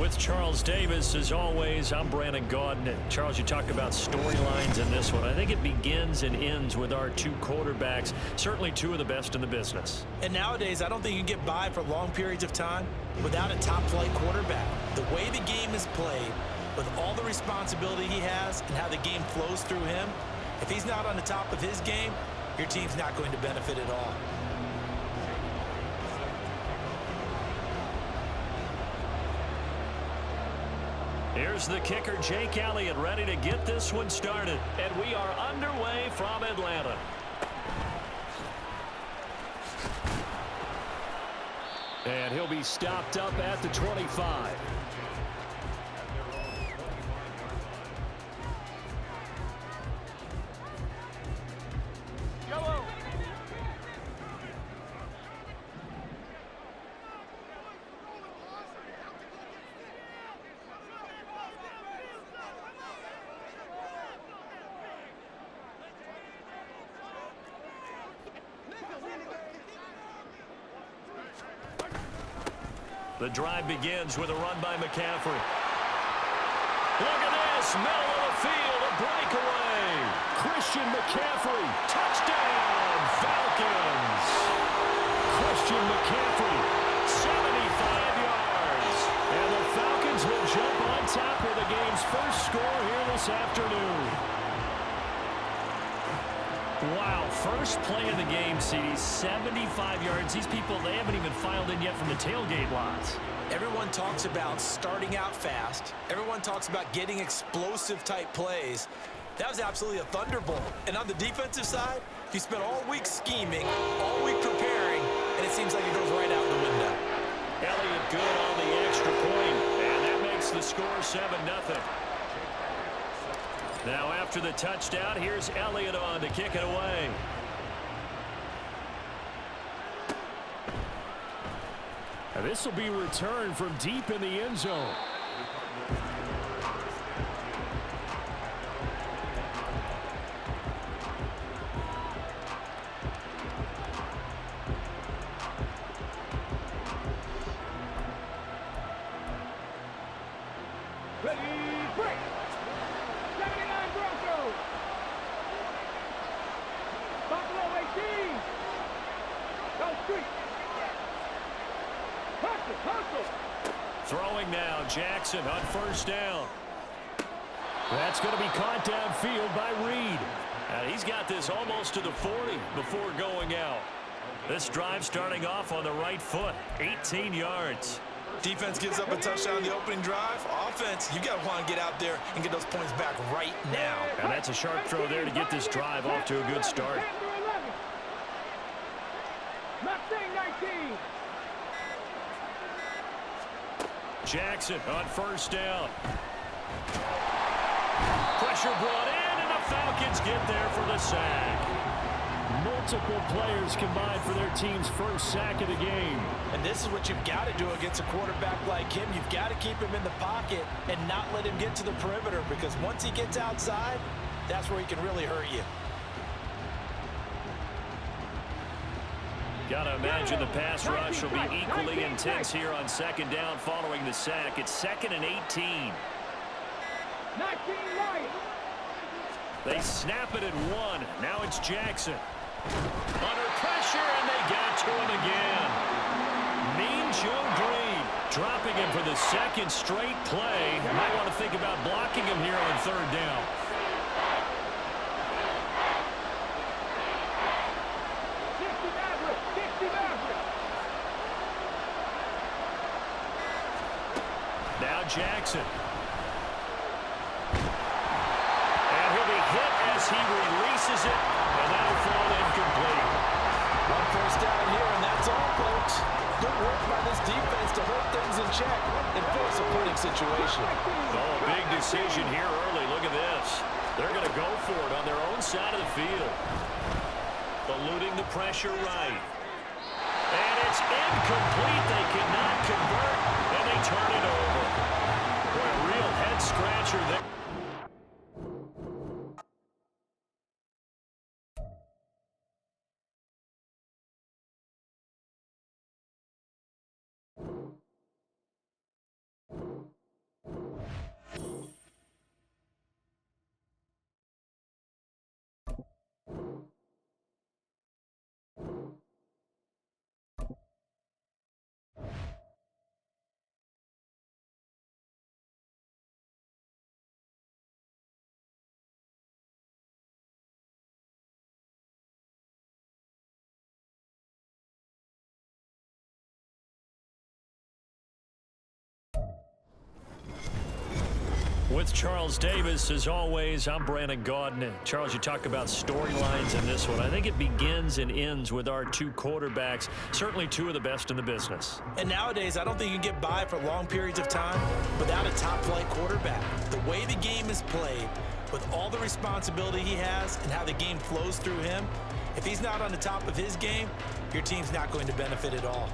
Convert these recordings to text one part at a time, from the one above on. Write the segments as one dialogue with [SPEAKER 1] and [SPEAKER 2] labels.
[SPEAKER 1] With Charles Davis, as always, I'm Brandon Gaudin. Charles, you talk about storylines in this one. I think it begins and ends with our two quarterbacks, certainly two of the best in the business.
[SPEAKER 2] And nowadays, I don't think you can get by for long periods of time without a top-flight quarterback. The way the game is played, with all the responsibility he has and how the game flows through him, if he's not on the top of his game, your team's not going to benefit at all.
[SPEAKER 1] Here's the kicker, Jake Elliott, ready to get this one started. And we are underway from Atlanta. And he'll be stopped up at the 25. The drive begins with a run by McCaffrey. Look at this, middle of the field, a breakaway. Christian McCaffrey, touchdown, Falcons. Christian McCaffrey, 75 yards. And the Falcons will jump on top of the game's first score here this afternoon. Wow, first play of the game, CD, 75 yards. These people, they haven't even filed in yet from the tailgate lots.
[SPEAKER 2] Everyone talks about starting out fast. Everyone talks about getting explosive-type plays. That was absolutely a thunderbolt. And on the defensive side, you spent all week scheming, all week preparing, and it seems like it goes right out the window.
[SPEAKER 1] Elliott good on the extra point, and that makes the score 7-0. Now after the touchdown, here's Elliott on to kick it away. This will be returned from deep in the end zone. Throwing now, Jackson on first down. That's going to be caught downfield by Reed. He's got this almost to the 40 before going out. This drive starting off on the right foot, 18 yards.
[SPEAKER 2] Defense gives up a touchdown on the opening drive. Offense, you got to want to get out there and get those points back right now.
[SPEAKER 1] And that's a sharp throw there to get this drive off to a good start. Jackson on first down. Pressure brought in, and the Falcons get there for the sack. Multiple players combined for their team's first sack of the game.
[SPEAKER 2] And this is what you've got to do against a quarterback like him. You've got to keep him in the pocket and not let him get to the perimeter, because once he gets outside, that's where he can really hurt you.
[SPEAKER 1] Got to imagine the pass rush will be equally intense here on second down following the sack. It's 2nd and 18. They snap it at 1. Now it's Jackson. Under pressure, and they got to him again. Mean Joe Green dropping him for the second straight play. Might want to think about blocking him here on third down. Now Jackson. And he'll be hit as he releases it, and that'll fall incomplete.
[SPEAKER 2] On first down here, and that's all, folks. Good work by this defense to hold things in check and force a punting situation.
[SPEAKER 1] Oh, big decision here early. Look at this. They're going to go for it on their own side of the field. Eluding the pressure right. And it's incomplete. They cannot convert, and they turn it over. Boy, a real head-scratcher there. with Charles Davis. As always, I'm Brandon Gaudin. Charles, you talk about storylines in this one. I think it begins and ends with our two quarterbacks, certainly two of the best in the business.
[SPEAKER 2] And nowadays, I don't think you can get by for long periods of time without a top-flight quarterback. The way the game is played, with all the responsibility he has and how the game flows through him, if he's not on the top of his game, your team's not going to benefit at all.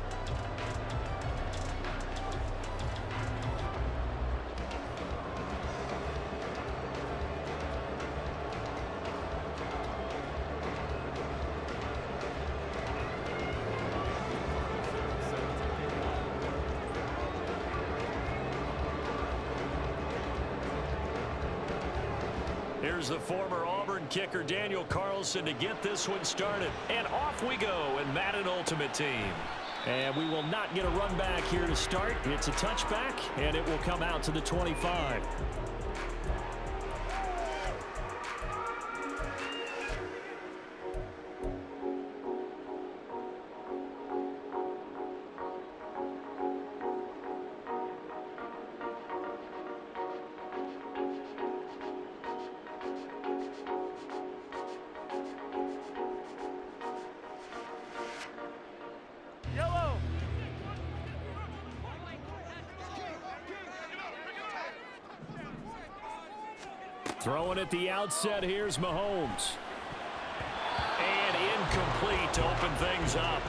[SPEAKER 1] Here's the former Auburn kicker Daniel Carlson to get this one started. And off we go in Madden Ultimate Team. And we will not get a run back here to start. It's a touchback, and it will come out to the 25. Throwing at the outset, here's Mahomes. And incomplete to open things up.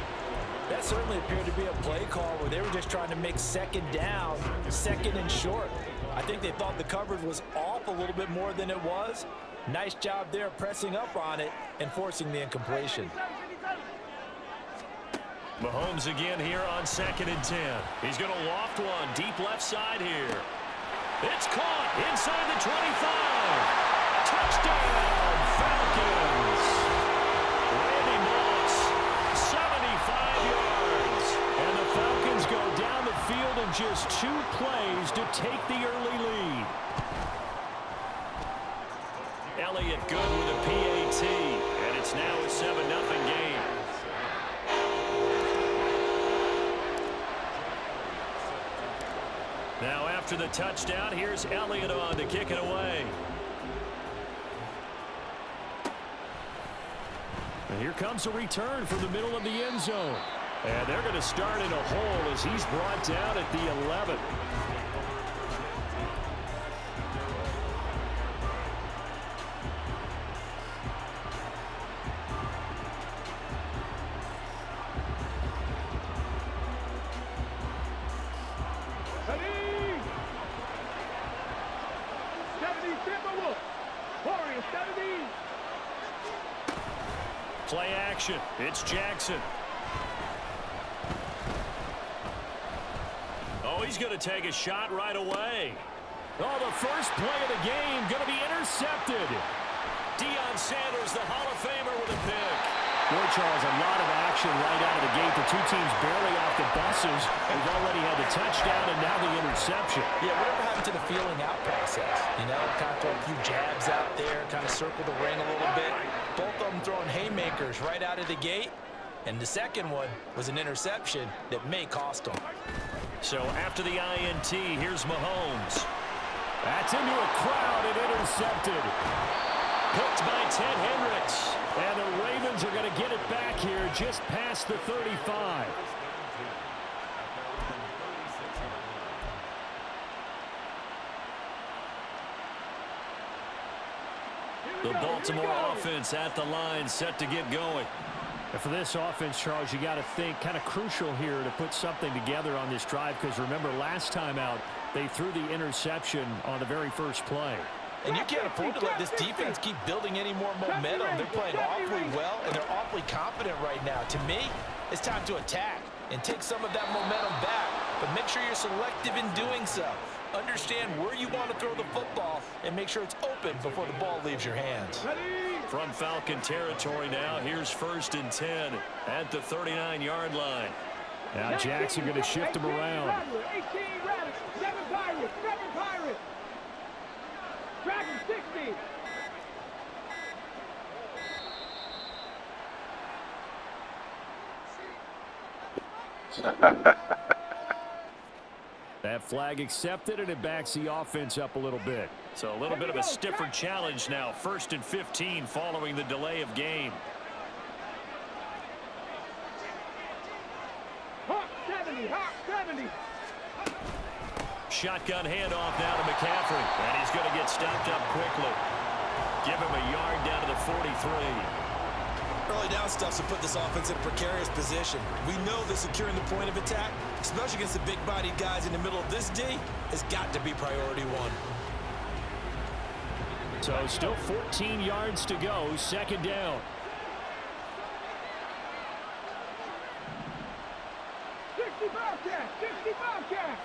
[SPEAKER 2] That certainly appeared to be a play call where they were just trying to make second down, second and short. I think they thought the coverage was off a little bit more than it was. Nice job there pressing up on it and forcing the incompletion.
[SPEAKER 1] Mahomes again here on 2nd and 10. He's going to loft one deep left side here. It's caught inside the 25. Touchdown, Falcons. Randy Moss, 75 yards. And the Falcons go down the field in just 2 plays to take the early lead. Elliott good with a PAT. And it's now a 7-0 game. Now after the touchdown, here's Elliott on to kick it away. And here comes a return from the middle of the end zone. And they're going to start in a hole as he's brought down at the 11. Play action. It's Jackson. Oh, he's going to take a shot right away. Oh, the first play of the game going to be intercepted. Deion Sanders, the Hall of Famer, with a pick.
[SPEAKER 3] Boy, Charles, a lot of action right out of the gate. The two teams barely off the buses. We've already had the touchdown and now the interception.
[SPEAKER 2] Yeah, whatever happened to the feeling out process? You know, kind of throw a few jabs out there, kind of circle the ring a little bit. Both of them throwing haymakers right out of the gate. And the second one was an interception that may cost them.
[SPEAKER 1] So after the INT, here's Mahomes.
[SPEAKER 3] That's into a crowd and intercepted.
[SPEAKER 1] Picked by Ted Hendricks.
[SPEAKER 3] And the Ravens are going to get it back here just past the 35.
[SPEAKER 1] The Baltimore offense at the line, set to get going.
[SPEAKER 3] And for this offense, Charles, you got to think kind of crucial here to put something together on this drive, because remember last time out they threw the interception on the very first play.
[SPEAKER 2] And you can't afford to let this defense keep building any more momentum. They're playing awfully well, and they're awfully confident right now. To me, it's time to attack and take some of that momentum back, but make sure you're selective in doing so. Understand where you want to throw the football and make sure it's open before the ball leaves your hands.
[SPEAKER 1] From Falcon territory now, here's 1st and 10 at the 39-yard line.
[SPEAKER 3] Now Jackson going to shift him around.
[SPEAKER 4] 18 Rabbits, 7 Pirates, 7 Pirates. Dragon 60.
[SPEAKER 3] That flag accepted, and it backs the offense up a little bit.
[SPEAKER 1] So a little bit of a stiffer challenge now. 1st and 15 following the delay of game.
[SPEAKER 4] Hawk 70, Hawk 70.
[SPEAKER 1] Shotgun handoff now to McCaffrey. And he's going to get stopped up quickly. Give him a yard down to the 43.
[SPEAKER 2] Early down stuff to put this offense in a precarious position. We know that securing the point of attack, especially against the big-bodied guys in the middle of this D, has got to be priority one.
[SPEAKER 3] So still 14 yards to go, 2nd down.
[SPEAKER 4] 60 Bobcat, 60 Bobcat.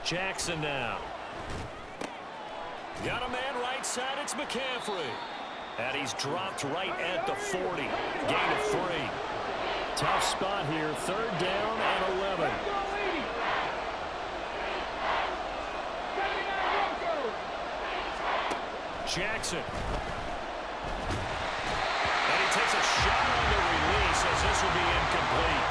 [SPEAKER 1] Jackson now. Got a man right side. It's McCaffrey. And he's dropped right at the 40. Gain of 3.
[SPEAKER 3] Tough spot here. 3rd down and 11.
[SPEAKER 1] Jackson. And he takes a shot on the release as this will be incomplete.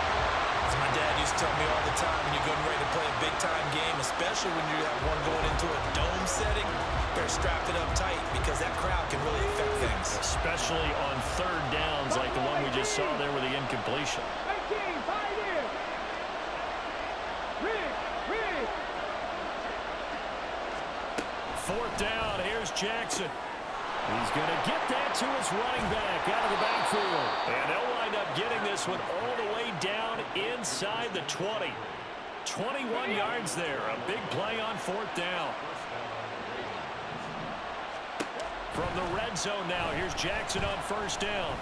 [SPEAKER 2] As my dad used to tell me all the time, when you're getting ready to play a big-time game, especially when you have one going into a dome setting, better strap it up tight because that crowd can really affect things.
[SPEAKER 1] Especially on 3rd downs like the one we just saw there with the incompletion.
[SPEAKER 4] 19, fight in. Rig.
[SPEAKER 1] 4th down. Here's Jackson.
[SPEAKER 3] He's going to get that to his running back out of the backfield.
[SPEAKER 1] And they'll wind up getting this one all the way down inside the 20. 21 yards there. A big play on 4th down. From the red zone now, here's Jackson on 1st down.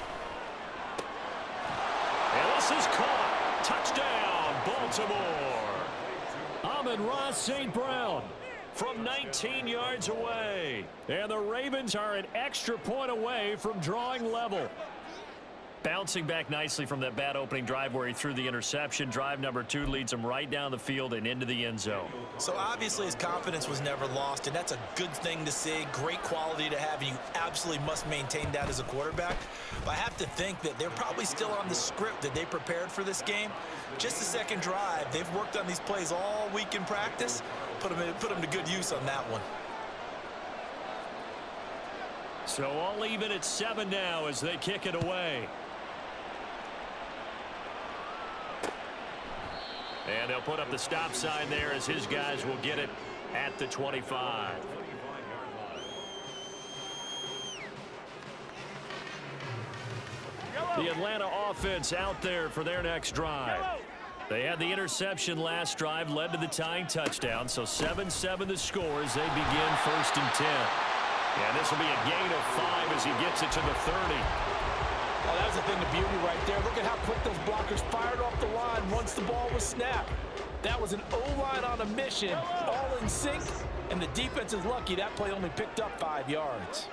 [SPEAKER 1] And this is caught. Touchdown, Baltimore.
[SPEAKER 3] Amon-Ra St. Brown.
[SPEAKER 1] From 19 yards away.
[SPEAKER 3] And the Ravens are an extra point away from drawing level.
[SPEAKER 1] Bouncing back nicely from that bad opening drive where he threw the interception. Drive number 2 leads him right down the field and into the end zone.
[SPEAKER 2] So obviously his confidence was never lost, and that's a good thing to see. Great quality to have, and you absolutely must maintain that as a quarterback. But I have to think that they're probably still on the script that they prepared for this game. Just the 2nd drive. They've worked on these plays all week in practice. Put them to good use on that one.
[SPEAKER 1] So all even at 7 now as they kick it away. And they'll put up the stop sign there as his guys will get it at the 25. The Atlanta offense out there for their next drive. They had the interception last drive, led to the tying touchdown. So 7-7 the score as they begin 1st and 10. And this will be a gain of 5 as he gets it to the 30.
[SPEAKER 2] Oh, that was a thing of beauty right there. Look at how quick those blockers fired off the line once the ball was snapped. That was an O-line on a mission, all in sync, and the defense is lucky that play only picked up 5 yards.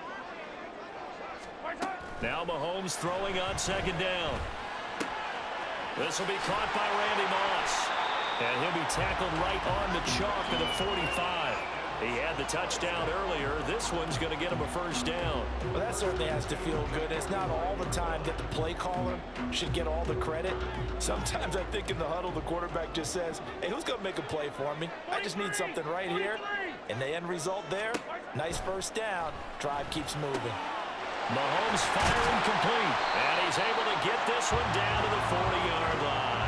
[SPEAKER 1] Now Mahomes throwing on 2nd down. This will be caught by Randy Moss. And he'll be tackled right on the chalk to the 45. He had the touchdown earlier. This one's going to get him a 1st down.
[SPEAKER 2] Well, that certainly has to feel good. It's not all the time that the play caller should get all the credit. Sometimes I think in the huddle, the quarterback just says, hey, who's going to make a play for me? I just need something right here. And the end result there, nice 1st down. Drive keeps moving.
[SPEAKER 1] Mahomes firing complete. And he's able to get this one down to the 40-yard line.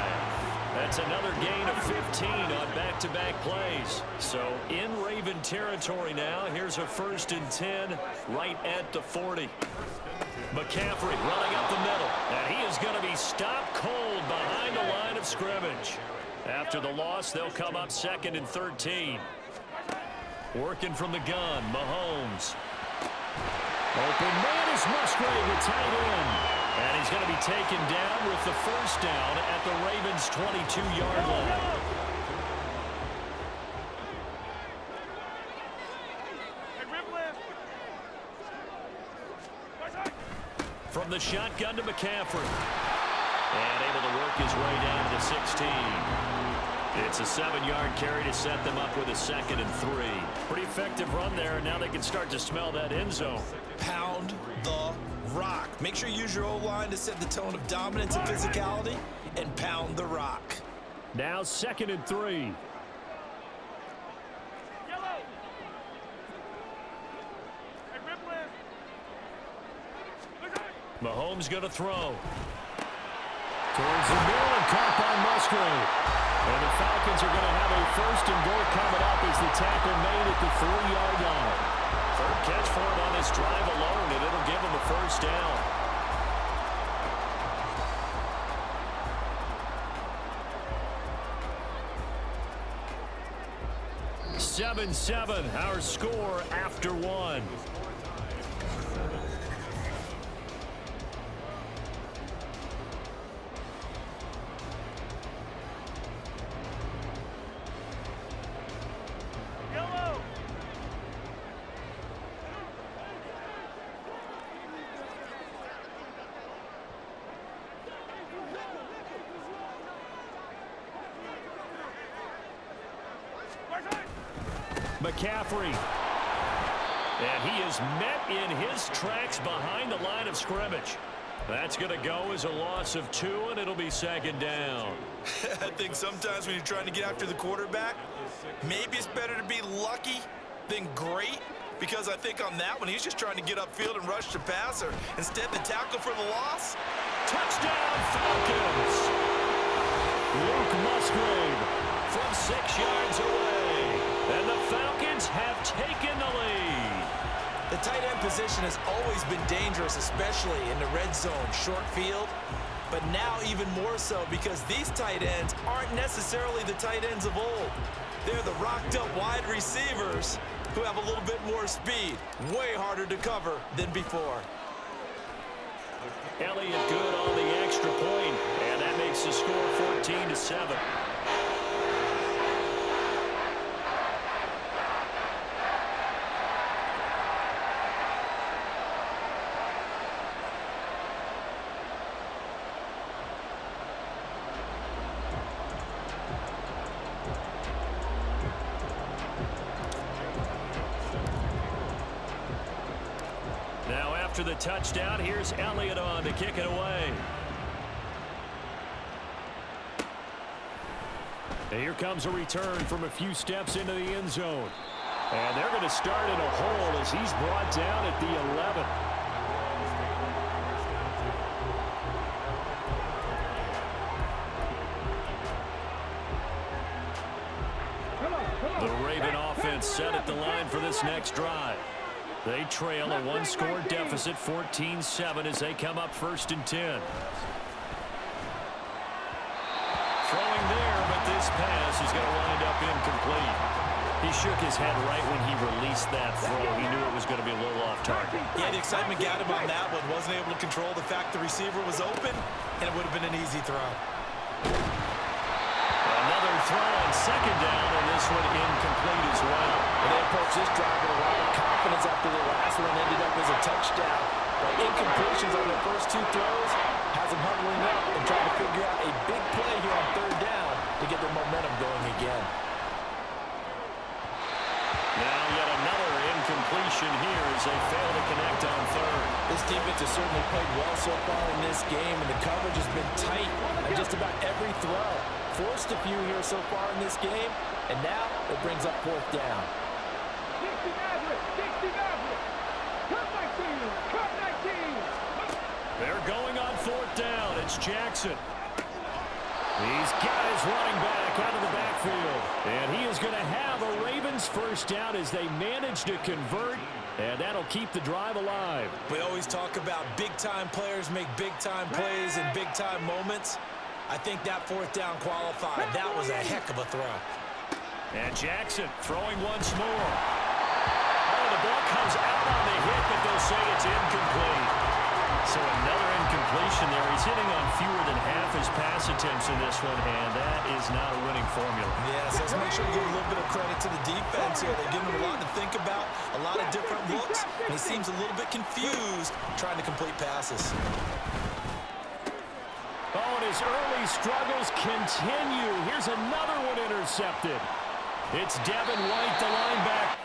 [SPEAKER 1] That's another gain of 15 on back-to-back plays. So in Raven territory now. Here's a 1st and 10 right at the 40. McCaffrey running up the middle. And he is going to be stopped cold behind the line of scrimmage. After the loss, they'll come up 2nd and 13. Working from the gun, Mahomes.
[SPEAKER 3] Open man is Musgrave, the tight end.
[SPEAKER 1] And he's going to be taken down with the 1st down at the Ravens' 22-yard line. From the shotgun to McCaffrey. And able to work his way down to the 16. It's a 7-yard carry to set them up with a 2nd and 3. Pretty effective run there, and now they can start to smell that end zone.
[SPEAKER 2] Pound the rock. Make sure you use your O-line to set the tone of dominance and physicality, and pound the rock.
[SPEAKER 3] Now 2nd and 3.
[SPEAKER 1] Mahomes going to throw.
[SPEAKER 3] Towards the middle and caught by Musgrave. And the Falcons are going to have a first and goal coming up as the tackle made at the 4-yard line.
[SPEAKER 1] Third catch for him on this drive alone, and it'll give him a first down. 7-7, our score after one. McCaffrey. And he is met in his tracks behind the line of scrimmage. That's going to go as a loss of 2, and it'll be second down.
[SPEAKER 2] I think sometimes when you're trying to get after the quarterback, maybe it's better to be lucky than great, because I think on that one, he's just trying to get upfield and rush the passer. Instead, the tackle for the loss.
[SPEAKER 1] Touchdown, Falcons! Luke Musgrave from 6 yards away. And the Falcons have taken the lead.
[SPEAKER 2] The tight end position has always been dangerous, especially in the red zone, short field. But now even more so because these tight ends aren't necessarily the tight ends of old. They're the rocked-up wide receivers who have a little bit more speed. Way harder to cover than before.
[SPEAKER 1] Elliott good on the extra point, and that makes the score 14-7. After the touchdown, here's Elliott on to kick it away. And here comes a return from a few steps into the end zone. And they're going to start in a hole as he's brought down at the 11. The Raven offense set at the line for this next drive. They trail a one-score deficit, 14-7, as they come up 1st and 10. Throwing there, but this pass is going to wind up incomplete. He shook his head right when he released that throw. He knew it was going to be a little off target.
[SPEAKER 2] Yeah, the excitement got him on that one. Wasn't able to control the fact the receiver was open, and it would have been an easy throw.
[SPEAKER 1] Another throw on 2nd down, and this one incomplete as well.
[SPEAKER 5] And they approached this drive with a lot of confidence after the last one ended up as a touchdown. But incompletions on their first 2 throws has them huddling up and trying to figure out a big play here on 3rd down to get their momentum going again.
[SPEAKER 1] Now yet another incompletion here as they fail to connect on 3rd.
[SPEAKER 5] This defense has certainly played well so far in this game, and the coverage has been tight on just about every throw. Forced a few here so far in this game, and now it brings up 4th down.
[SPEAKER 4] 60 Maverick, 60 Maverick. Cut 19, cut 19.
[SPEAKER 1] They're going on 4th down. It's Jackson. He's got his running back out of the backfield. And he is going to have a Ravens first down as they manage to convert. And that'll keep the drive alive.
[SPEAKER 2] We always talk about big-time players make big-time plays in big-time moments. I think that 4th down qualified. That was a heck of a throw.
[SPEAKER 1] And Jackson throwing once more. Oh, the ball comes out on the hit, but they'll say it's incomplete. So another incompletion there. He's hitting on fewer than half his pass attempts in this one, and that is not a winning formula.
[SPEAKER 2] Yes, let's make sure we give a little bit of credit to the defense here. They're giving him a lot to think about, a lot of different looks, and he seems a little bit confused trying to complete passes.
[SPEAKER 3] Oh, and his early struggles continue. Here's another one intercepted. It's Devin White, the linebacker.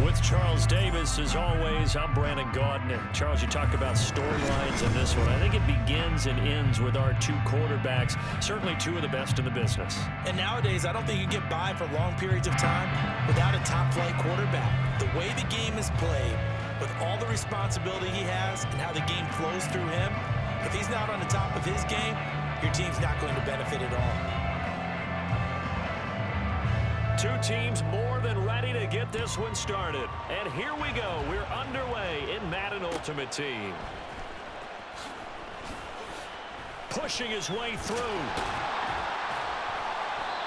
[SPEAKER 1] With Charles Davis, as always, I'm Brandon Gaudin. And Charles, you talk about storylines in this one. I think it begins and ends with our two quarterbacks, certainly two of the best in the business.
[SPEAKER 2] And nowadays, I don't think you get by for long periods of time without a top-flight quarterback. The way the game is played, with all the responsibility he has and how the game flows through him, if he's not on the top of his game, your team's not going to benefit at all.
[SPEAKER 1] Two teams more than ready to get this one started. And here we go. We're underway in Madden Ultimate Team. Pushing his way through.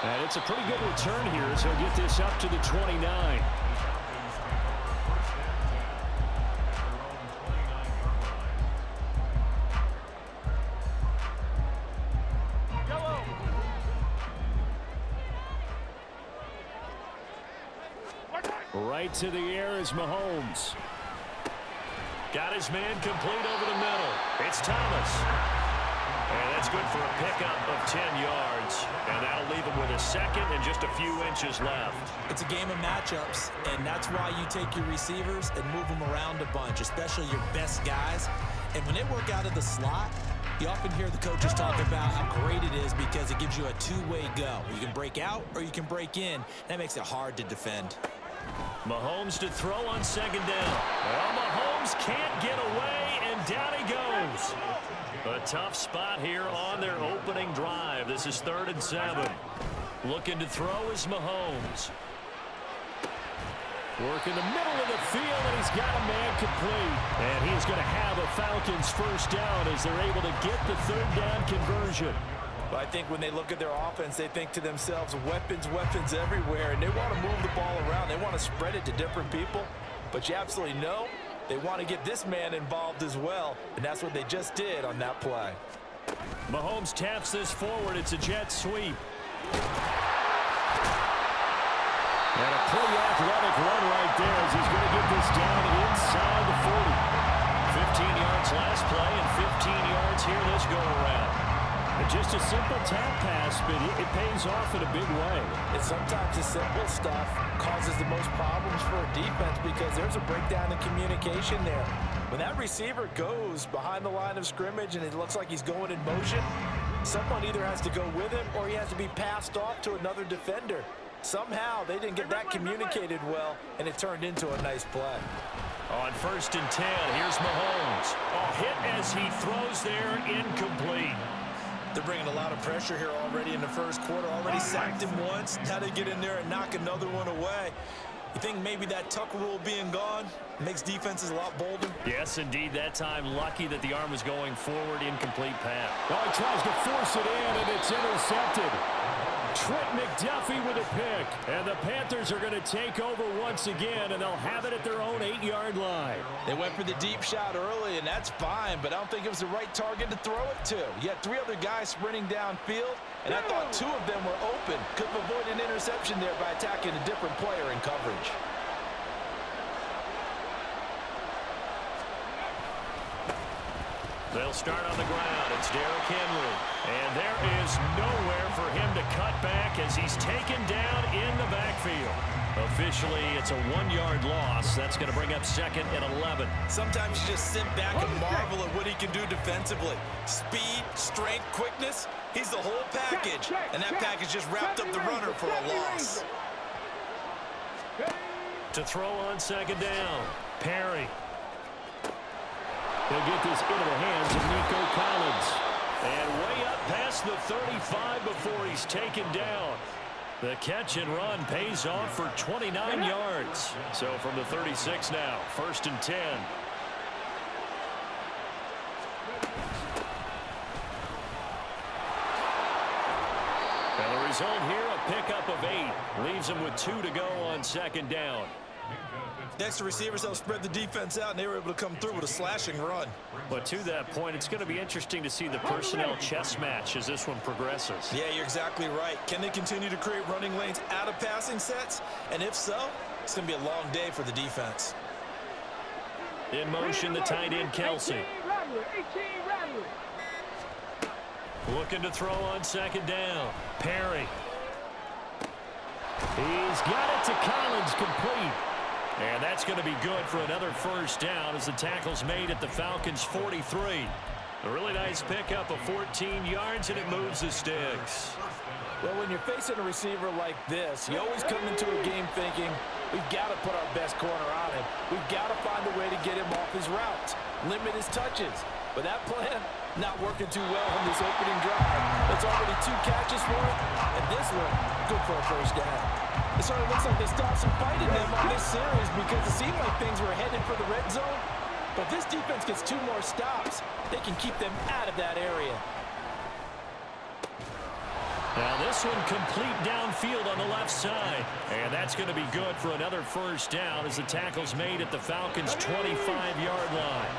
[SPEAKER 3] And it's a pretty good return here as he'll get this up to the 29. Right to the air is Mahomes.
[SPEAKER 1] Got his man complete over the middle. It's Thomas. And that's good for a pickup of 10 yards. And that'll leave him with a second and just a few inches left.
[SPEAKER 2] It's a game of matchups, and that's why you take your receivers and move them around a bunch, especially your best guys. And when they work out of the slot, you often hear the coaches talk about how great it is because it gives you a two-way go. You can break out or you can break in. That makes it hard to defend.
[SPEAKER 1] Mahomes to throw on second down. Well, Mahomes can't get away, and down he goes. A tough spot here on their opening drive. This is 3rd and 7. Looking to throw is Mahomes.
[SPEAKER 3] Work in the middle of the field, and he's got a man complete. And he's going to have a Falcons first down as they're able to get the 3rd down conversion.
[SPEAKER 5] But I think when they look at their offense, they think to themselves, weapons, weapons everywhere, and they want to move the ball around. They want to spread it to different people. But you absolutely know they want to get this man involved as well, and that's what they just did on that play.
[SPEAKER 3] Mahomes taps this forward. It's a jet sweep. And a pretty athletic run right there as he's going to get this down inside the 40.
[SPEAKER 1] 15 yards last play and 15 yards here this go-around.
[SPEAKER 3] And just a simple tap pass, but it pays off in a big way.
[SPEAKER 5] And sometimes the simple stuff causes the most problems for a defense because there's a breakdown in communication there. When that receiver goes behind the line of scrimmage and it looks like he's going in motion, someone either has to go with him or he has to be passed off to another defender. Somehow they didn't get that communicated well, and it turned into a nice play.
[SPEAKER 1] On 1st and 10, here's Mahomes. A hit as he throws there, incomplete.
[SPEAKER 2] They're bringing a lot of pressure here already in the first quarter. Already sacked him once. Now they get in there and knock another one away. You think maybe that tuck rule being gone makes defenses a lot bolder?
[SPEAKER 1] Yes, indeed. That time, lucky that the arm was going forward. Incomplete pass.
[SPEAKER 3] Oh, he tries to force it in, and it's intercepted. Trent McDuffie with a pick. And the Panthers are going to take over once again, and they'll have it at their own 8-yard line.
[SPEAKER 2] They went for the deep shot early, and that's fine, but I don't think it was the right target to throw it to. You had 3 other guys sprinting downfield, and I thought 2 of them were open. Could have avoided an interception there by attacking a different player in coverage.
[SPEAKER 1] They'll start on the ground. It's Derrick Henry. And there is nowhere for him to cut back as he's taken down in the backfield. Officially, it's a 1-yard loss. That's going to bring up 2nd and 11.
[SPEAKER 2] Sometimes you just sit back and marvel at what he can do defensively. Speed, strength, quickness. He's the whole package. And that package just wrapped up the runner for a loss.
[SPEAKER 1] To throw on 2nd down, Perry.
[SPEAKER 3] They'll get this into the hands of Nico Collins.
[SPEAKER 1] And way up past the 35 before he's taken down. The catch and run pays off for 29 yards. So from the 36 now, 1st and 10. And the result here, a pickup of 8. Leaves him with 2 to go on 2nd down.
[SPEAKER 2] Next to receivers, they'll spread the defense out, and they were able to come through with a slashing run.
[SPEAKER 1] But to that point, it's going to be interesting to see the personnel chess match as this one progresses.
[SPEAKER 2] Yeah, you're exactly right. Can they continue to create running lanes out of passing sets? And if so, it's going to be a long day for the defense.
[SPEAKER 1] In motion, the tight end, Kelsey. Looking to throw on 2nd down. Perry.
[SPEAKER 3] He's got it to Collins, complete. And that's going to be good for another first down as the tackle's made at the Falcons' 43. A really nice pickup of 14 yards, and it moves the sticks.
[SPEAKER 5] Well, when you're facing a receiver like this, you always come into a game thinking, we've got to put our best corner on him. We've got to find a way to get him off his routes, limit his touches. But that plan, not working too well on this opening drive. It's already 2 catches for him, and this one, good for a first down. It sort of looks like they stopped some fighting them on this series because it seemed like things were headed for the red zone. But this defense gets 2 more stops. They can keep them out of that area.
[SPEAKER 3] Now this one complete downfield on the left side. And that's going to be good for another first down as the tackle's made at the Falcons' 25-yard line.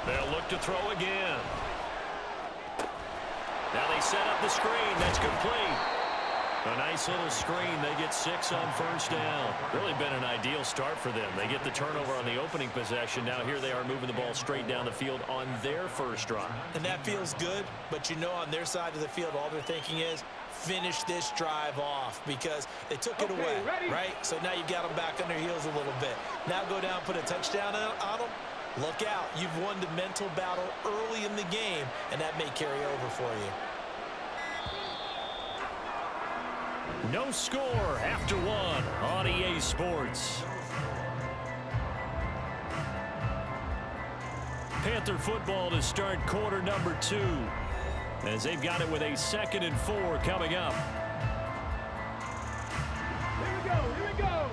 [SPEAKER 3] They'll look to throw again. Now they set up the screen. That's complete. A nice little screen. They get 6 on first down. Really been an ideal start for them. They get the turnover on the opening possession. Now here they are moving the ball straight down the field on their first drive.
[SPEAKER 2] And that feels good, but you know on their side of the field, all they're thinking is finish this drive off because they took it away, right? So now you've got them back on their heels a little bit. Now go down, put a touchdown on them. Look out. You've won the mental battle early in the game, and that may carry over for you.
[SPEAKER 3] No score after 1 on EA Sports. Panther football to start quarter number 2 as they've got it with a 2nd and 4 coming up.
[SPEAKER 4] Here we go, here we go.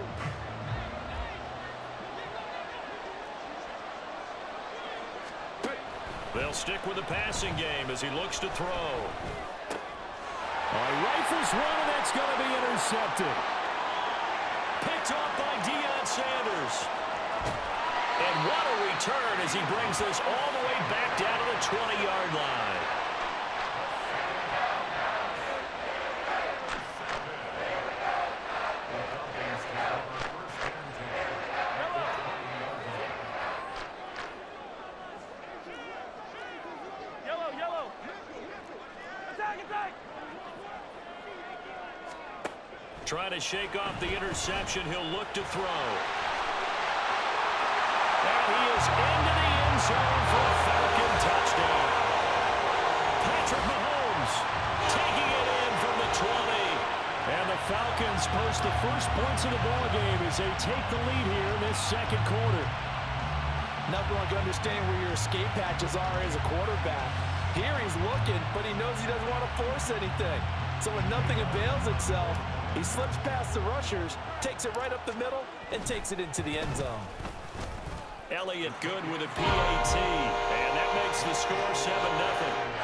[SPEAKER 3] They'll stick with the passing game as he looks to throw. Rifles one, and that's going to be intercepted. Picked off by Deion Sanders. And what a return as he brings this all the way back down to the 20-yard line.
[SPEAKER 4] Yellow. Attack.
[SPEAKER 3] Trying to shake off the interception. He'll look to throw. And he is into the end zone for a Falcon touchdown. Patrick Mahomes taking it in from the 20. And the Falcons post the first points of the ballgame as they take the lead here in this second quarter.
[SPEAKER 5] Nothing like understanding where your escape hatches are as a quarterback. Here he's looking, but he knows he doesn't want to force anything. So when nothing avails itself, he slips past the rushers, takes it right up the middle, and takes it into the end zone.
[SPEAKER 3] Elliott good with a PAT, and that makes the score 7-0.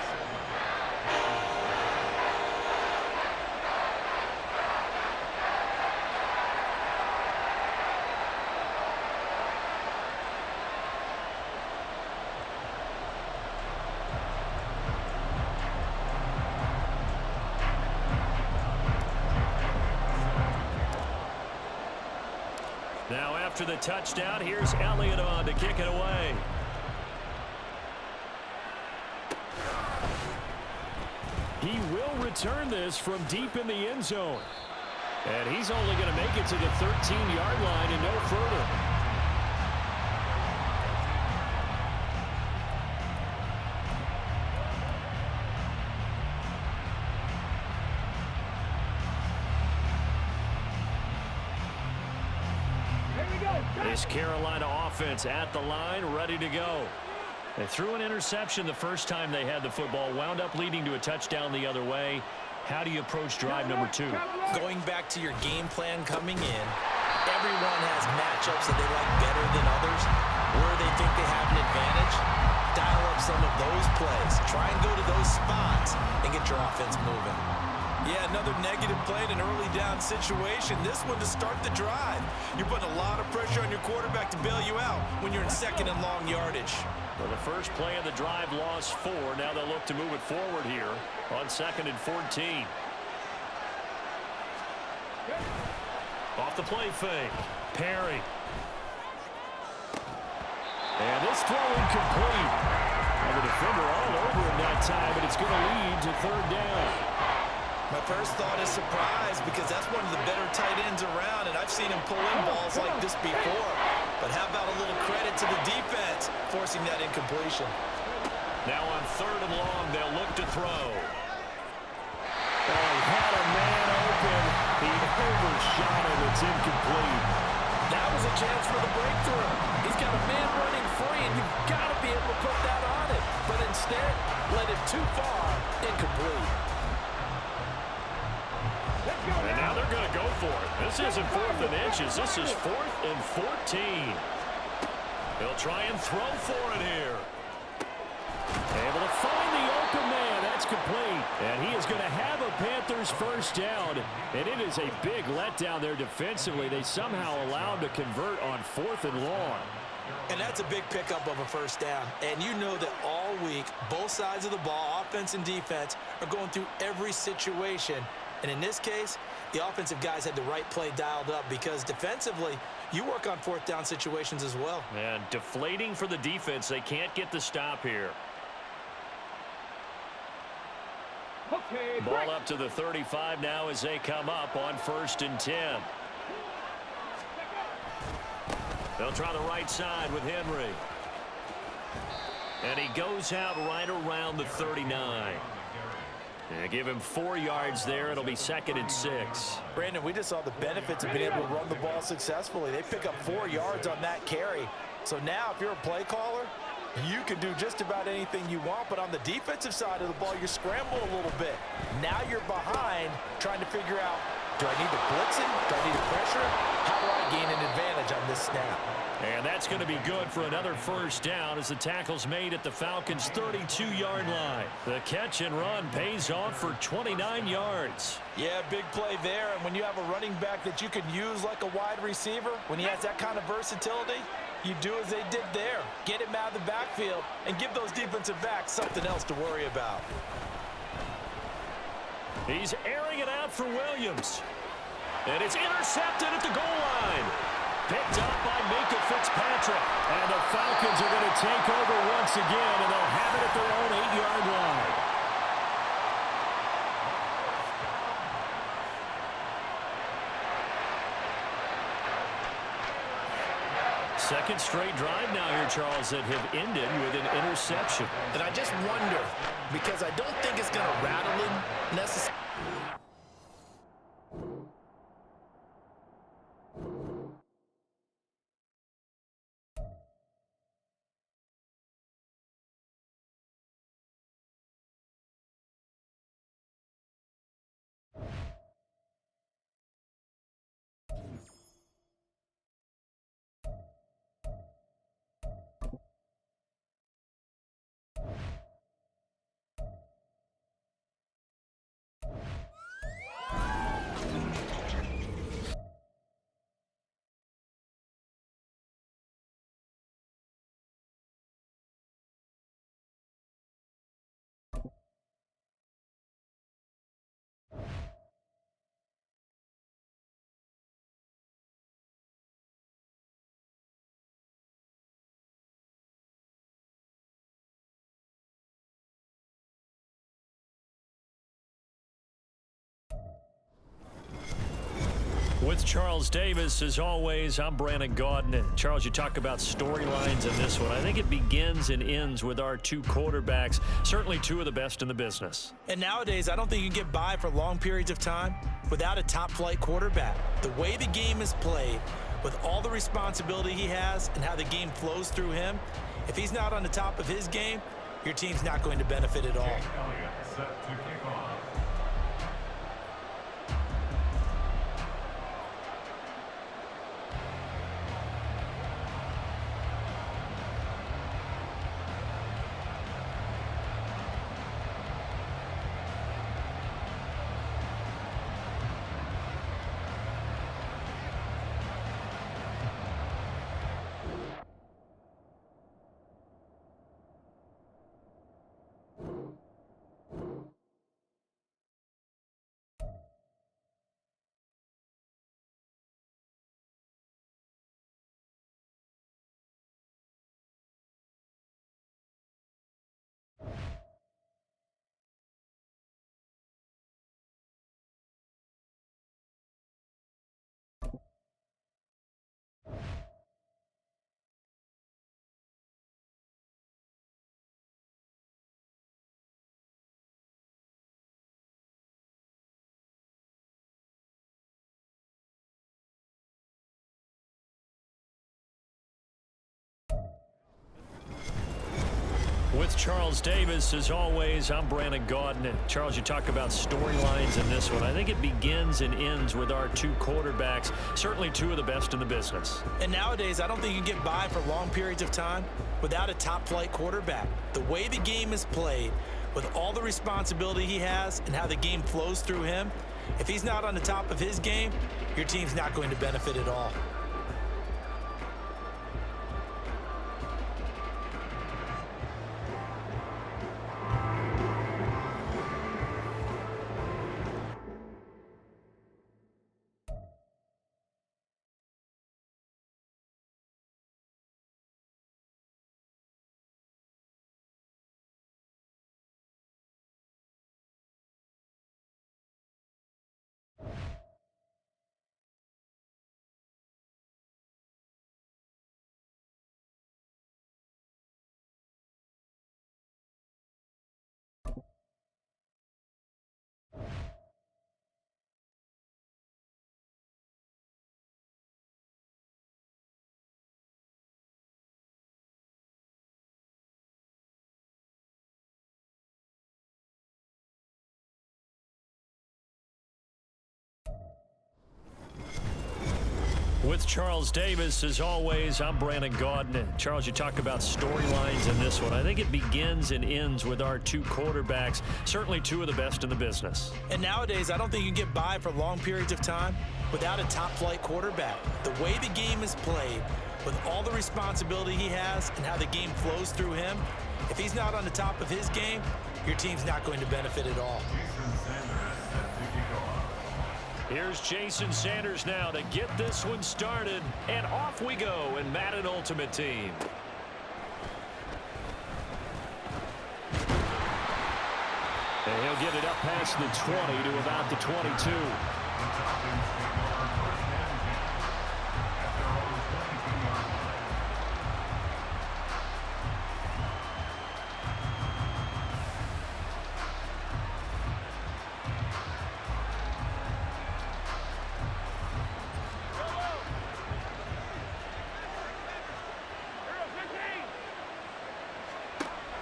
[SPEAKER 3] Now after the touchdown, here's Elliott on to kick it away. He will return this from deep in the end zone. And he's only going to make it to the 13-yard line and no further. This Carolina offense at the line, ready to go. They threw an interception the first time they had the football, wound up leading to a touchdown the other way. How do you approach drive number 2?
[SPEAKER 2] Going back to your game plan coming in, everyone has matchups that they like better than others. Where they think they have an advantage, dial up some of those plays. Try and go to those spots and get your offense moving. Yeah, another negative play in an early down situation. This one to start the drive. You're putting a lot of pressure on your quarterback to bail you out when you're in 2nd and long yardage.
[SPEAKER 3] Well, the first play of the drive lost 4. Now they'll look to move it forward here on 2nd and 14. Off the play fake. Perry. And this throw incomplete. And the defender all over him that time, but it's going to lead to 3rd down.
[SPEAKER 2] first thought is surprise because that's one of the better tight ends around, and I've seen him pull in balls like this before. But how about a little credit to the defense forcing that incompletion?
[SPEAKER 1] Now on 3rd and long, they'll look to throw.
[SPEAKER 3] Oh, he had a man open. He overshot it. It's incomplete.
[SPEAKER 5] That was a chance for the breakthrough. He's got a man running free, and you've got to be able to put that on him. But instead, led it too far, incomplete.
[SPEAKER 1] And now they're going to go for it. This isn't 4th and inches. This is 4th and 14. He'll try and throw for it here. Able to find the open man. That's complete. And he is going to have a Panthers first down. And it is a big letdown there defensively. They somehow allowed him to convert on 4th and long.
[SPEAKER 2] And that's a big pickup of a first down. And you know that all week, both sides of the ball, offense and defense, are going through every situation. And in this case, the offensive guys had the right play dialed up because defensively, you work on 4th down situations as well.
[SPEAKER 1] And deflating for the defense. They can't get the stop here.
[SPEAKER 4] Okay,
[SPEAKER 1] Ball up to the 35 now as they come up on 1st and 10. They'll try the right side with Henry. And he goes out right around the 39. And give him 4 yards there. It'll be 2nd and 6.
[SPEAKER 5] Brandon, we just saw the benefits of being able to run the ball successfully. They pick up 4 yards on that carry. So now if you're a play caller, you can do just about anything you want, but on the defensive side of the ball, you're scrambling a little bit. Now you're behind trying to figure out, do I need to blitz him? Do I need to pressure him? How do I gain an advantage on this snap?
[SPEAKER 1] And that's going to be good for another first down as the tackle's made at the Falcons' 32-yard line. The catch and run pays off for 29 yards.
[SPEAKER 2] Yeah, big play there. And when you have a running back that you can use like a wide receiver, when he has that kind of versatility, you do as they did there. Get him out of the backfield and give those defensive backs something else to worry about.
[SPEAKER 1] He's airing it out for Williams. And it's intercepted at the goal line. Picked up by Minka Fitzpatrick. And the Falcons are going to take over once again, and they'll have it at their own 8-yard line. Second straight drive now here, Charles, that have ended with an interception.
[SPEAKER 2] And I just wonder, because I don't think it's going to rattle him necessarily.
[SPEAKER 1] With Charles Davis, as always, I'm Brandon Gaudin. And Charles, you talk about storylines in this one. I think it begins and ends with our 2 quarterbacks, certainly 2 of the best in the business.
[SPEAKER 2] And nowadays, I don't think you can get by for long periods of time without a top-flight quarterback. The way the game is played, with all the responsibility he has and how the game flows through him, if he's not on the top of his game, your team's not going to benefit at all.
[SPEAKER 1] Charles Davis, as always, I'm Brandon Gaudin. And Charles, you talk about storylines in this one. I think it begins and ends with our two quarterbacks, certainly two of the best in the business.
[SPEAKER 2] And nowadays, I don't think you can get by for long periods of time without a top-flight quarterback. The way the game is played, with all the responsibility he has and how the game flows through him, if he's not on the top of his game, your team's not going to benefit at all.
[SPEAKER 1] With Charles Davis, as always, I'm Brandon Gaudin. And Charles, you talk about storylines in this one. I think it begins and ends with our two quarterbacks, certainly two of the best in the business.
[SPEAKER 2] And nowadays, I don't think you can get by for long periods of time without a top-flight quarterback. The way the game is played, with all the responsibility he has and how the game flows through him, if he's not on the top of his game, your team's not going to benefit at all.
[SPEAKER 1] Here's Jason Sanders now to get this one started. And off we go in Madden Ultimate Team. And he'll get it up past the 20 to about the 22.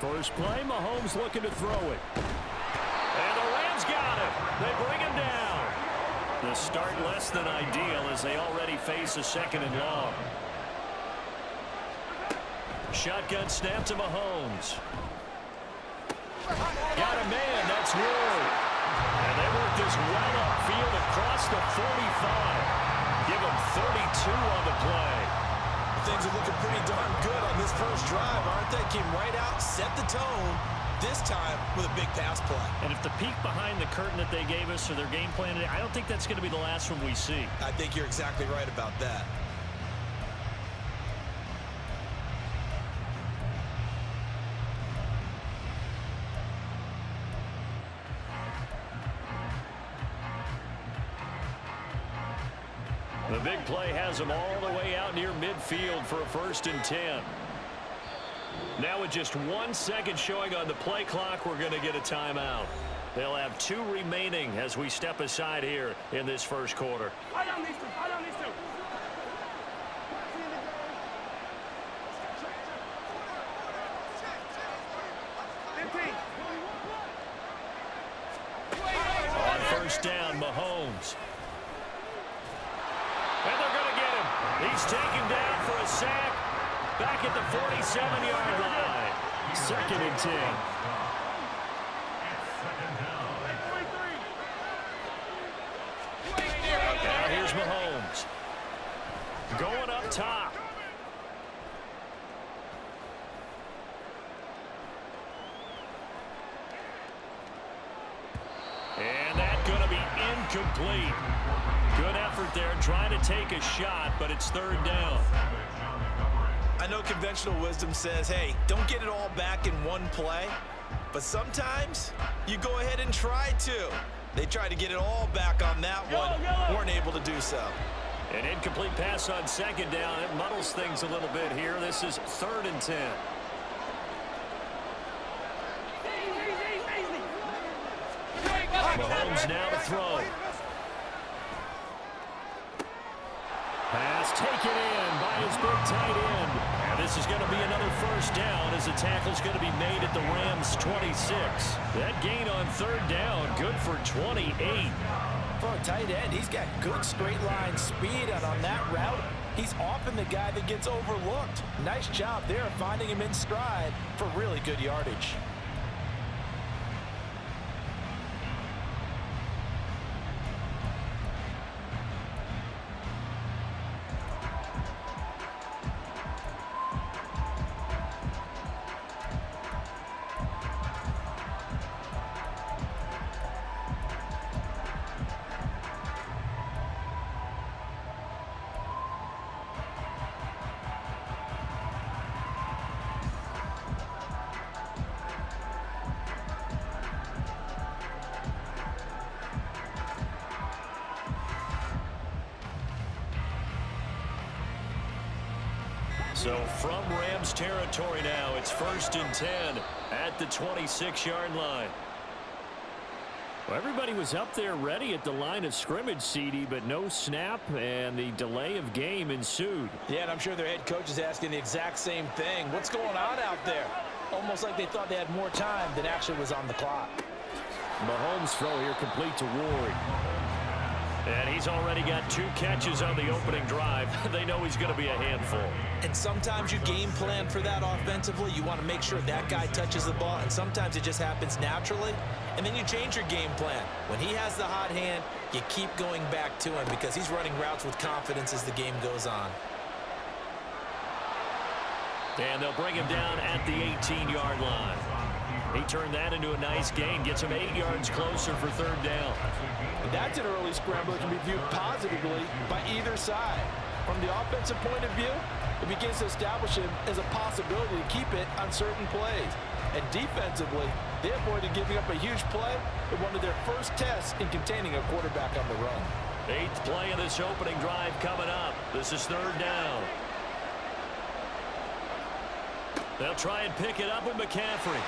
[SPEAKER 1] First play, Mahomes looking to throw it. And the Rams got him. They bring him down. The start less than ideal as they already face a second and long. Shotgun snap to Mahomes. Got a man, that's Ward. And they work this well upfield across the 45. Give him 32 on the play.
[SPEAKER 2] Things are looking pretty darn good on this first drive, aren't they? Came right out, set the tone, this time with a big pass play.
[SPEAKER 1] And if the peek behind the curtain that they gave us or their game plan today, I don't think that's going to be the last one we see.
[SPEAKER 2] I think you're exactly right about that.
[SPEAKER 1] The big play has them all the way out near midfield for a 1st and 10. Now with just 1 second showing on the play clock, we're going to get a timeout. They'll have 2 remaining as we step aside here in this first quarter. On first down, Mahomes. And they're going to get him. He's taken down for a sack. Back at the 47-yard line. 2nd and 10. Now here's Mahomes. Going up top. And that's going to be incomplete. Good effort there, trying to take a shot, but it's 3rd down.
[SPEAKER 2] I know conventional wisdom says, hey, don't get it all back in one play, but sometimes you go ahead and try to. They tried to get it all back on that one, weren't able to do so.
[SPEAKER 1] An incomplete pass on 2nd down. It muddles things a little bit here. This is 3rd and 10. Mahomes now to throw. Pass taken in by his big tight end. And this this is going to be another first down as the tackle's going to be made at the Rams' 26. That gain on third down, good for 28.
[SPEAKER 2] For a tight end, he's got good straight line speed, and on that route, he's often the guy that gets overlooked. Nice job there finding him in stride for really good yardage.
[SPEAKER 1] So from Rams territory now, it's 1st and 10 at the 26-yard line.
[SPEAKER 3] Well, everybody was up there ready at the line of scrimmage, CD, but no snap, and the delay of game ensued.
[SPEAKER 2] Yeah, and I'm sure their head coach is asking the exact same thing. What's going on out there? Almost like they thought they had more time than actually was on the clock.
[SPEAKER 3] Mahomes' throw here complete to Ward.
[SPEAKER 1] And he's already got 2 catches on the opening drive. They know he's going to be a handful.
[SPEAKER 2] And sometimes you game plan for that offensively. You want to make sure that guy touches the ball, and sometimes it just happens naturally. And then you change your game plan. When he has the hot hand, you keep going back to him because he's running routes with confidence as the game goes on.
[SPEAKER 1] And they'll bring him down at the 18-yard line. He turned that into a nice gain, gets him 8 yards closer for third down.
[SPEAKER 5] That's an early scrambler that can be viewed positively by either side. From the offensive point of view, it begins to establish him as a possibility to keep it on certain plays. And defensively, they avoided giving up a huge play with one of their first tests in containing a quarterback on the run.
[SPEAKER 1] 8th play of this opening drive coming up. This is third down. They'll try and pick it up with McCaffrey.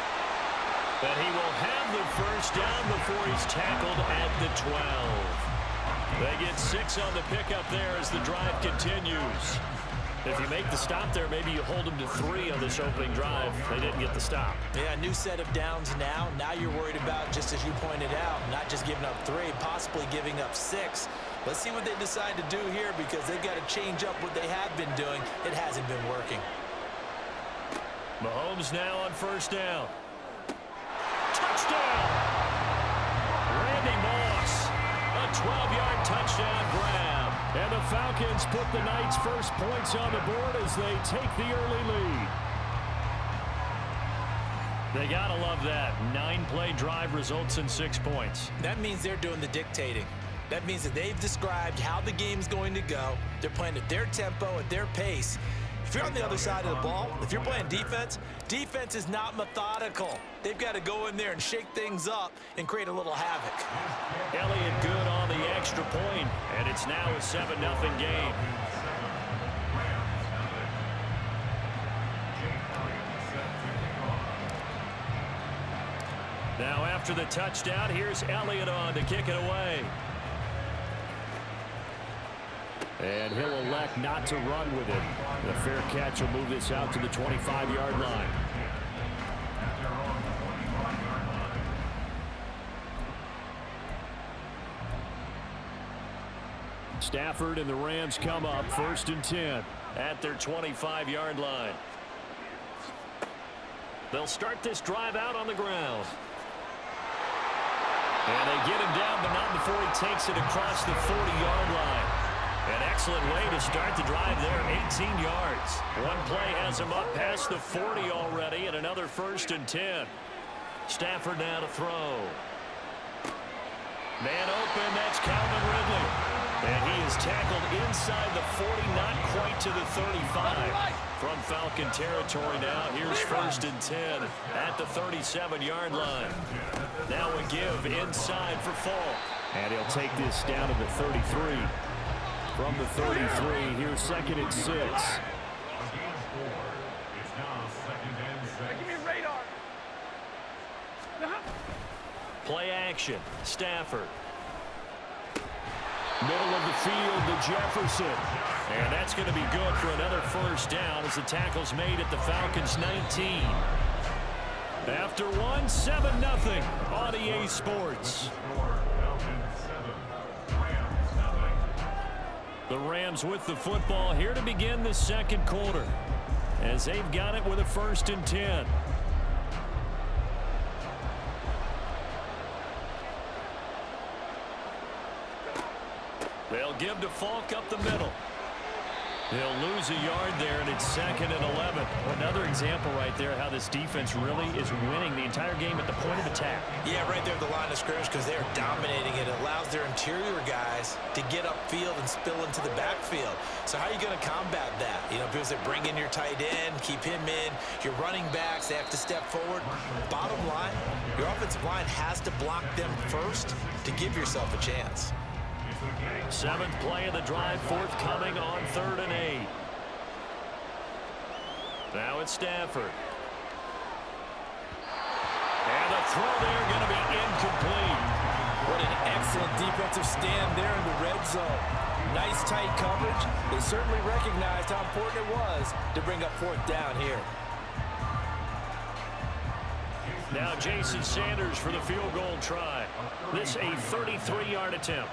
[SPEAKER 1] But he will have the first down before he's tackled at the 12. They get 6 on the pickup there as the drive continues. If you make the stop there, maybe you hold them to 3 on this opening drive. They didn't get the stop.
[SPEAKER 2] Yeah, new set of downs now. Now you're worried about, just as you pointed out, not just giving up 3, possibly giving up 6. Let's see what they decide to do here because they've got to change up what they have been doing. It hasn't been working.
[SPEAKER 1] Mahomes now on first down. Touchdown! Randy Moss, a 12-yard touchdown grab. And the Falcons put the Knights' first points on the board as they take the early lead. They gotta love that. 9-play drive results in 6 points.
[SPEAKER 2] That means they're doing the dictating. That means that they've described how the game's going to go. They're playing at their tempo, at their pace. If you're on the other side of the ball, if you're playing defense, defense is not methodical. They've got to go in there and shake things up and create a little havoc.
[SPEAKER 1] Elliott good on the extra point, and it's now a 7-0 game. Now after the touchdown, here's Elliott on to kick it away.
[SPEAKER 3] And he'll elect not to run with it. The fair catch will move this out to the 25-yard line. Stafford and the Rams come up 1st and 10
[SPEAKER 1] at their 25-yard line. They'll start this drive out on the ground. And they get him down, but not before he takes it across the 40-yard line. An excellent way to start the drive there, 18 yards. One play has him up past the 40 already, and another 1st and 10. Stafford now to throw. Man open, that's Calvin Ridley. And he is tackled inside the 40, not quite to the 35. From Falcon territory now, here's 1st and 10 at the 37-yard line. Now a give inside for Falk.
[SPEAKER 3] And he'll take this down to the 33. From the 33, here's 2nd and 6.
[SPEAKER 4] Give me radar.
[SPEAKER 1] Play action. Stafford. Middle of the field to Jefferson. And that's going to be good for another first down as the tackle's made at the Falcons' 19. After one, 7-0 on EA Sports. The Rams with the football here to begin the second quarter as they've got it with a 1st and 10. They'll give to Falk up the middle. He'll lose a yard there, and it's 2nd and 11. Another example right there how this defense really is winning the entire game at the point of attack.
[SPEAKER 2] Yeah, right there at the line of scrimmage because they're dominating it. It allows their interior guys to get upfield and spill into the backfield. So how are you going to combat that? You know, because they bring in your tight end, keep him in. Your running backs, they have to step forward. Bottom line, your offensive line has to block them first to give yourself a chance.
[SPEAKER 1] 7th play of the drive, forthcoming on 3rd and 8. Now it's Stafford. And the throw there going to be incomplete.
[SPEAKER 5] What an excellent defensive stand there in the red zone. Nice tight coverage. They certainly recognized how important it was to bring up 4th down here.
[SPEAKER 1] Now Jason Sanders for the field goal try. This a 33-yard attempt.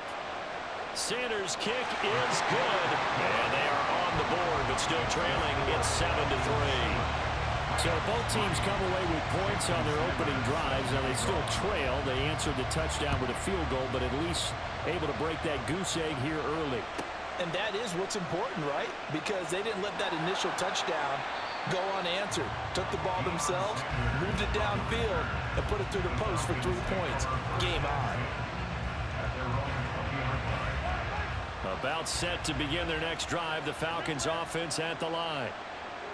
[SPEAKER 1] Sanders' kick is good, and they are on the board, but still trailing. It's 7-3.
[SPEAKER 3] So both teams come away with points on their opening drives. Now they still trail. They answered the touchdown with a field goal, but at least able to break that goose egg here early.
[SPEAKER 5] And that is what's important, right? Because they didn't let that initial touchdown go unanswered. Took the ball themselves, moved it downfield, and put it through the post for 3 points. Game on.
[SPEAKER 1] About set to begin their next drive, the Falcons offense at the line.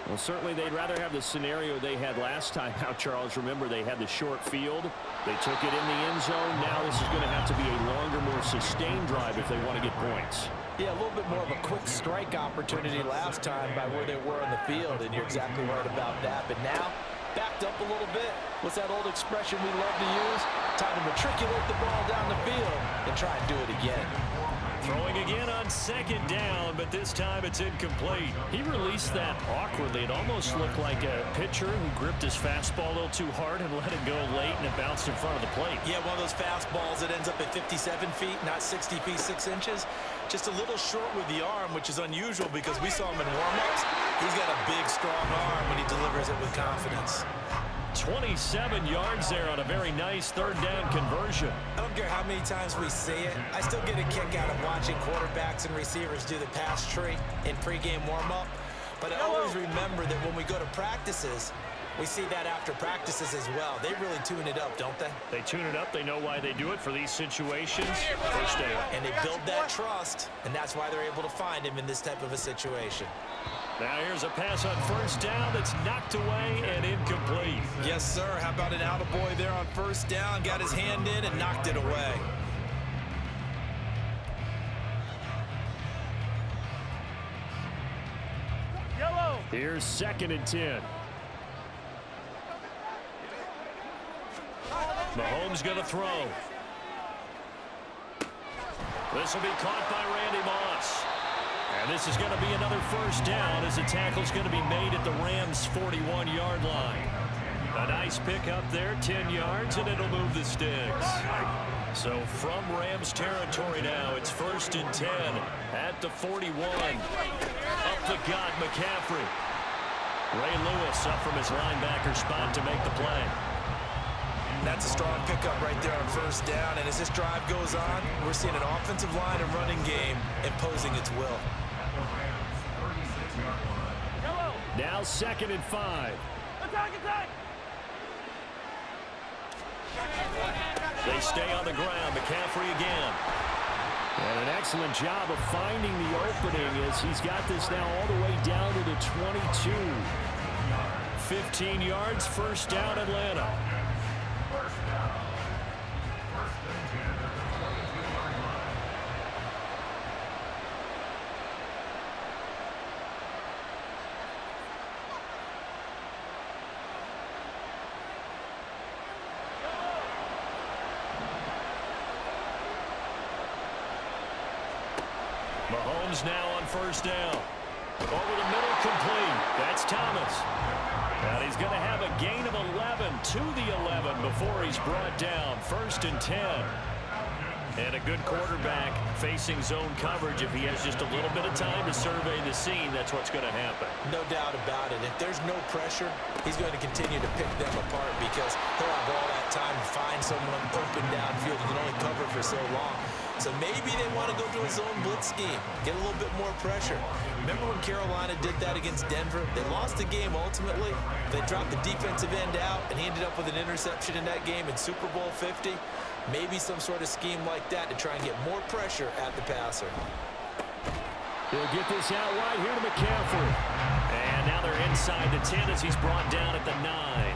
[SPEAKER 3] Well, certainly they'd rather have the scenario they had last time out, Charles. Remember, they had the short field. They took it in the end zone. Now this is going to have to be a longer, more sustained drive if they want to get points.
[SPEAKER 5] Yeah, a little bit more of a quick strike opportunity last time by where they were on the field, and you're exactly right about that. But now, backed up a little bit. What's that old expression we love to use? Time to matriculate the ball down the field and try and do it again.
[SPEAKER 1] Throwing again on 2nd down, but this time it's incomplete.
[SPEAKER 3] He released that awkwardly. It almost looked like a pitcher who gripped his fastball a little too hard and let it go late, and it bounced in front of the plate.
[SPEAKER 2] Yeah, one of those fastballs that ends up at 57 feet, not 60 feet, 6 inches. Just a little short with the arm, which is unusual because we saw him in warm-ups. He's got a big, strong arm when he delivers it with confidence.
[SPEAKER 1] 27 yards there on a very nice 3rd down conversion.
[SPEAKER 2] I don't care how many times we see it. I still get a kick out of watching quarterbacks and receivers do the pass tree in pregame warm-up. But I always remember that when we go to practices, we see that after practices as well. They really tune it up, don't they?
[SPEAKER 1] They tune it up. They know why they do it for these situations. 1st down.
[SPEAKER 2] And they build that trust, and that's why they're able to find him in this type of a situation.
[SPEAKER 1] Now here's a pass on 1st down that's knocked away and incomplete.
[SPEAKER 2] Yes, sir. How about an attaboy there on 1st down? Got his hand in and knocked it away.
[SPEAKER 4] Yellow.
[SPEAKER 1] Here's 2nd and 10. Mahomes going to throw. This will be caught by Randy Moss. And this is going to be another 1st down as the tackle's going to be made at the Rams' 41-yard line. A nice pick up there, 10 yards, and it'll move the sticks. So from Rams territory now, it's 1st and 10 at the 41. Up the gut, McCaffrey. Ray Lewis up from his linebacker spot to make the play.
[SPEAKER 2] That's a strong pickup right there on 1st down. And as this drive goes on, we're seeing an offensive line and running game imposing its will.
[SPEAKER 1] Now 2nd and 5.
[SPEAKER 4] Attack, attack.
[SPEAKER 1] They stay on the ground. McCaffrey again.
[SPEAKER 3] And an excellent job of finding the opening as he's got this now all the way down to the 22.
[SPEAKER 1] 15 yards, 1st down, Atlanta. Mahomes now on first down. Over the middle, complete. That's Thomas. And he's going to have a gain of 11 to the 11 before he's brought down. 1st and 10. And a good quarterback facing zone coverage. If he has just a little bit of time to survey the scene, that's what's going to happen.
[SPEAKER 2] No doubt about it. If there's no pressure, he's going to continue to pick them apart because he'll have all that time to find someone open downfield who can only cover for so long. So maybe they want to go to a zone blitz scheme, get a little bit more pressure. Remember when Carolina did that against Denver? They lost the game ultimately. They dropped the defensive end out, and he ended up with an interception in that game in Super Bowl 50. Maybe some sort of scheme like that to try and get more pressure at the passer.
[SPEAKER 1] He'll get this out wide here to McCaffrey. And now they're inside the 10 as he's brought down at the 9.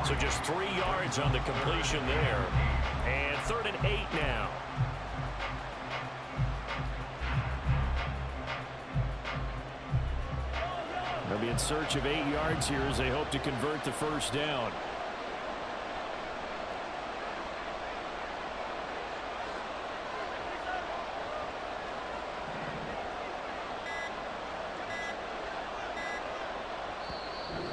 [SPEAKER 1] So just 3 yards on the completion there. And 3rd and 8 now. They'll be in search of 8 yards here as they hope to convert the first down.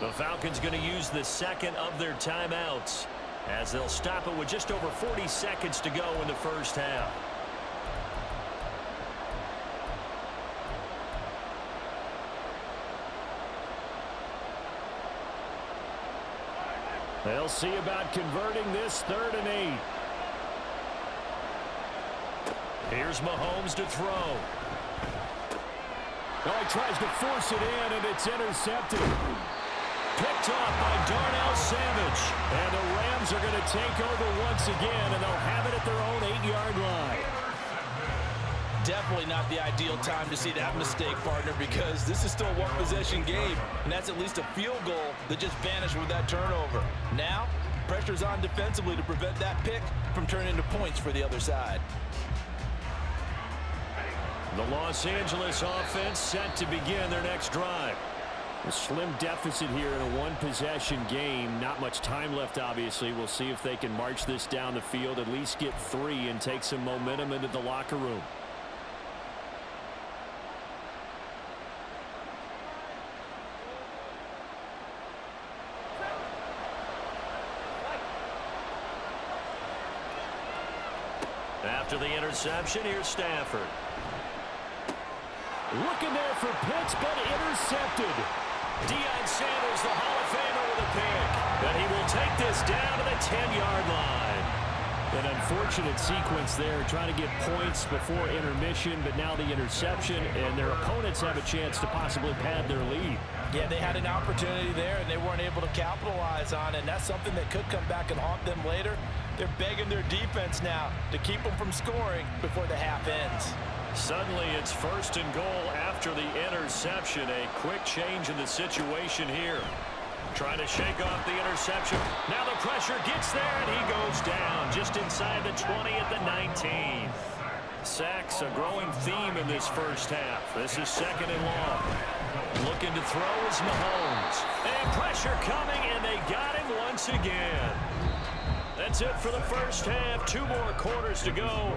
[SPEAKER 1] The Falcons going to use the second of their timeouts as they'll stop it with just over 40 seconds to go in the first half. They'll see about converting this 3rd and 8. Here's Mahomes to throw. Oh, he tries to force it in, and it's intercepted. Picked off by Darnell Savage. And the Rams are going to take over once again, and they'll have it at their own 8-yard line.
[SPEAKER 2] Definitely not the ideal time to see that mistake, partner, because this is still a one-possession game, and that's at least a field goal that just vanished with that turnover. Now, pressure's on defensively to prevent that pick from turning into points for the other side.
[SPEAKER 1] The Los Angeles offense set to begin their next drive. A slim deficit here in a one-possession game. Not much time left, obviously. We'll see if they can march this down the field, at least get 3, and take some momentum into the locker room. After the interception, here's Stafford. Looking there for Pitts, but intercepted. Deion Sanders, the Hall of Famer, with a pick. And he will take this down to the 10-yard line. An unfortunate sequence there, trying to get points before intermission, but now the interception, and their opponents have a chance to possibly pad their lead.
[SPEAKER 2] Yeah, they had an opportunity there, and they weren't able to capitalize on it, and that's something that could come back and haunt them later. They're begging their defense now to keep them from scoring before the half ends.
[SPEAKER 1] Suddenly, it's 1st and goal after the interception. A quick change in the situation here. Trying to shake off the interception. Now the pressure gets there, and he goes down just inside the 20 at the 19. Sacks, a growing theme in this first half. This is 2nd and long. Looking to throw is Mahomes. And pressure coming, and they got him once again. That's it for the first half. 2 more quarters to go.